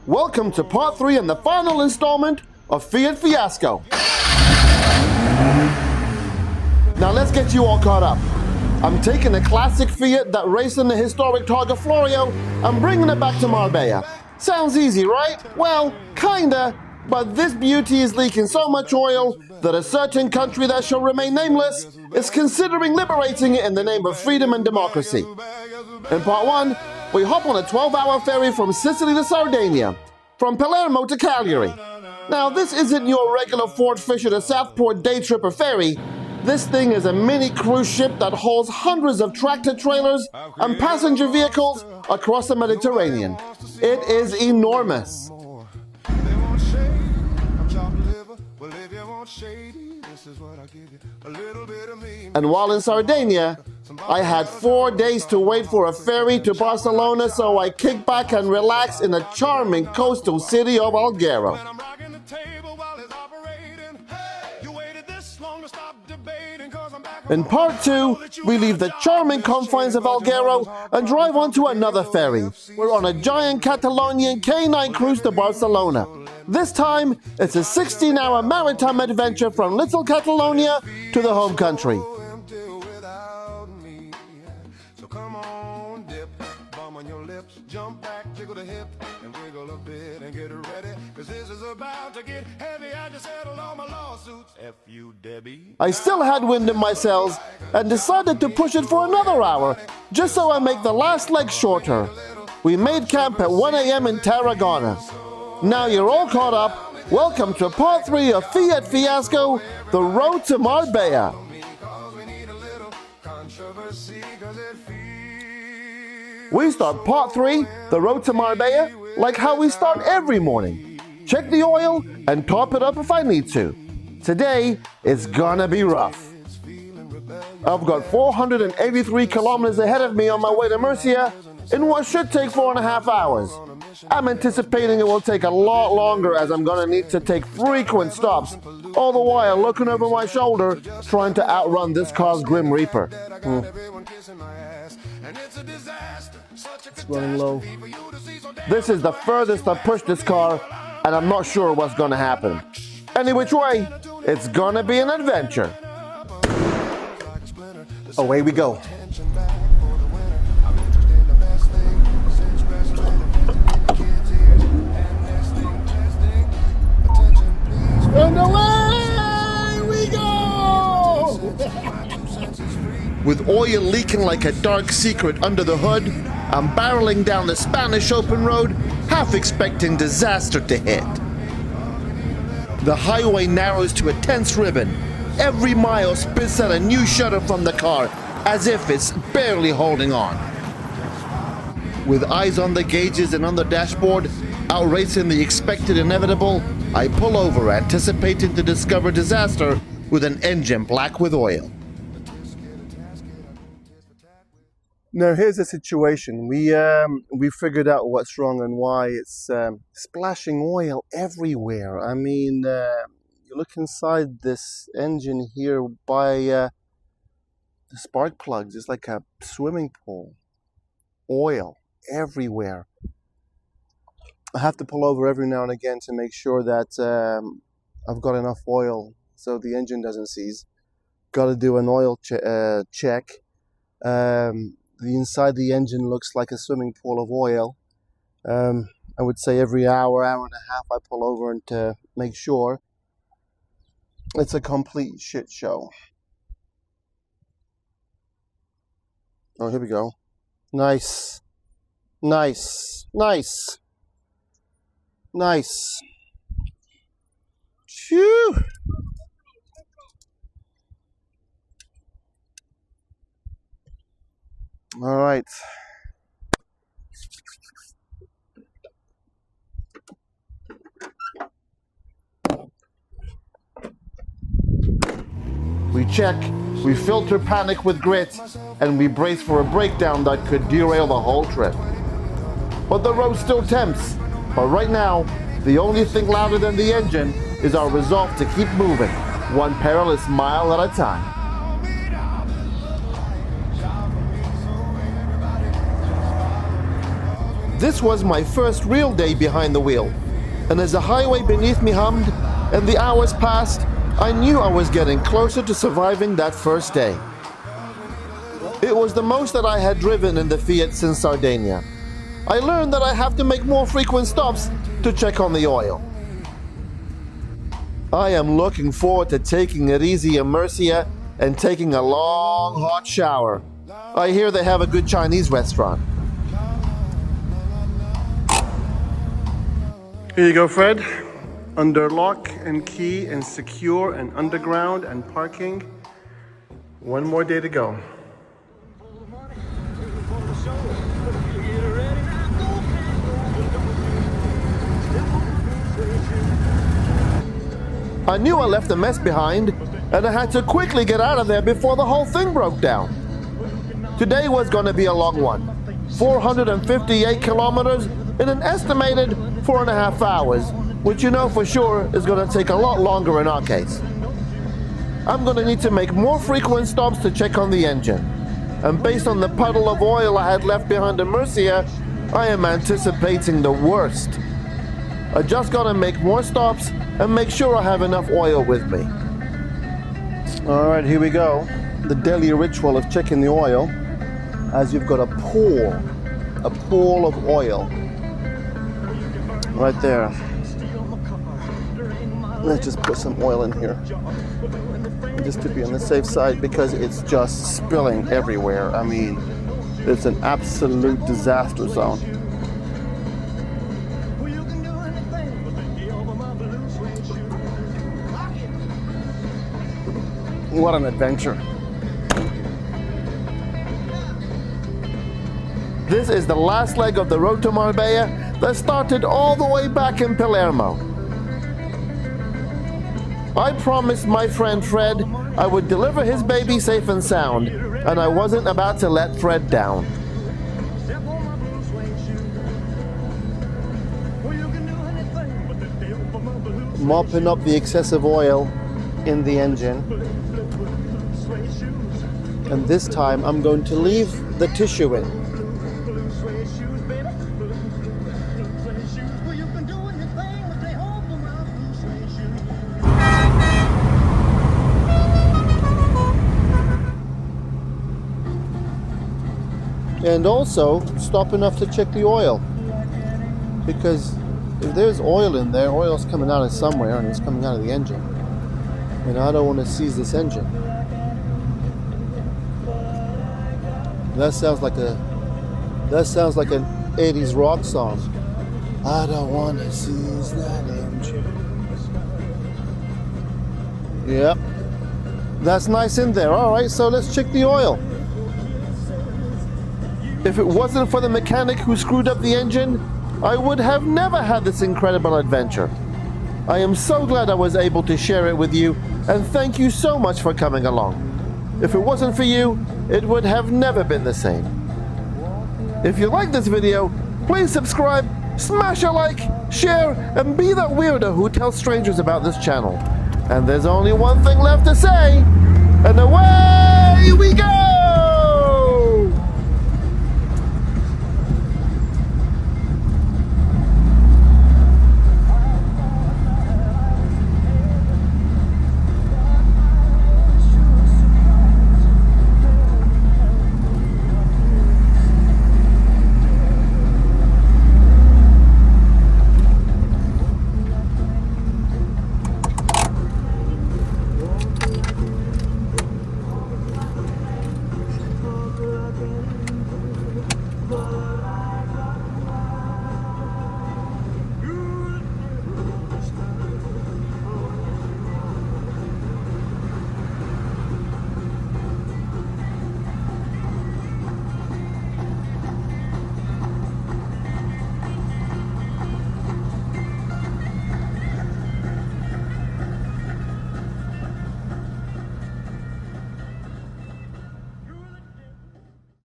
Welcome to part 3 and the final installment of Fiat Fiasco. Now let's get you all caught up. I'm taking a classic Fiat that raced in the historic Targa Florio and bringing it back to Marbella. Sounds easy, right? Well, kinda, but this beauty is leaking so much oil that a certain country that shall remain nameless is considering liberating it in the name of freedom and democracy. In part 1, we hop on a 12-hour ferry from Sicily to Sardinia, from Palermo to Cagliari. Now, this isn't your regular Fort Fisher to Southport day trip or ferry. This thing is a mini cruise ship that hauls hundreds of tractor trailers and passenger vehicles across the Mediterranean. It is enormous. And while in Sardinia, I had 4 days to wait for a ferry to Barcelona, so I kicked back and relaxed in the charming coastal city of Alghero. In part 2, we leave the charming confines of Alghero and drive on to another ferry. We're on a giant Catalonian K9 cruise to Barcelona. This time, it's a 16-hour maritime adventure from Little Catalonia to the home country. I still had wind in my sails and decided to push it for another hour, just so I make the last leg shorter. We made camp at 1 a.m. in Tarragona. Now you're all caught up. Welcome to part 3 of Fiat Fiasco, the road to Marbella. We start part 3, the road to Marbella, like how we start every morning. Check the oil and top it up if I need to. Today, it's gonna be rough. I've got 483 kilometers ahead of me on my way to Murcia in what should take 4.5 hours. I'm anticipating it will take a lot longer as I'm gonna need to take frequent stops, all the while looking over my shoulder trying to outrun this car's Grim Reaper. It's running low. This is the furthest I've pushed this car, and I'm not sure what's gonna happen. Any which way, it's gonna be an adventure. Away we go. And away we go! With oil leaking like a dark secret under the hood, I'm barreling down the Spanish open road, half expecting disaster to hit. The highway narrows to a tense ribbon. Every mile spits out a new shudder from the car, as if it's barely holding on. With eyes on the gauges and on the dashboard, outracing the expected inevitable, I pull over, anticipating to discover disaster with an engine black with oil. Now here's the situation. We figured out what's wrong and why. It's splashing oil everywhere. I mean, you look inside this engine here by the spark plugs. It's like a swimming pool. Oil everywhere. I have to pull over every now and again to make sure that I've got enough oil so the engine doesn't seize. Got to do an oil check. The inside of the engine looks like a swimming pool of oil. I would say every hour and a half I pull over and to make sure. It's a complete shit show. Oh, here we go. Nice. Nice. Nice. Nice. Phew. All right. We check, we filter panic with grit, and we brace for a breakdown that could derail the whole trip. But the road still tempts. But right now, the only thing louder than the engine is our resolve to keep moving, one perilous mile at a time. This was my first real day behind the wheel, and as the highway beneath me hummed and the hours passed, I knew I was getting closer to surviving that first day. It was the most that I had driven in the Fiat since Sardinia. I learned that I have to make more frequent stops to check on the oil. I am looking forward to taking it easy in Murcia and taking a long hot shower. I hear they have a good Chinese restaurant. Here you go, Fred. Under lock and key and secure and underground and parking. One more day to go. I knew I left a mess behind, and I had to quickly get out of there before the whole thing broke down. Today was going to be a long one. 458 kilometers in an estimated 4.5 hours, which you know for sure is going to take a lot longer in our case. I'm going to need to make more frequent stops to check on the engine. And based on the puddle of oil I had left behind in Murcia, I am anticipating the worst. I just got to make more stops and make sure I have enough oil with me. All right, here we go. The daily ritual of checking the oil, as you've got a pool of oil right there. Let's just put some oil in here, just to be on the safe side, because it's just spilling everywhere. I mean, it's an absolute disaster zone. What an adventure. This is the last leg of the road to Marbella that started all the way back in Palermo. I promised my friend Fred I would deliver his baby safe and sound, and I wasn't about to let Fred down. Mopping up the excessive oil in the engine. And this time I'm going to leave the tissue in. And also stop enough to check the oil, because if there's oil in there, oil's coming out of somewhere and it's coming out of the engine, and I don't want to seize this engine. That sounds like an 80s rock song. I don't want to seize that engine. Yep, that's nice in there. All right, so let's check the oil. If it wasn't for the mechanic who screwed up the engine, I would have never had this incredible adventure. I am so glad I was able to share it with you, and thank you so much for coming along. If it wasn't for you, it would have never been the same. If you like this video, please subscribe, smash a like, share, and be that weirdo who tells strangers about this channel. And there's only one thing left to say, and away we go!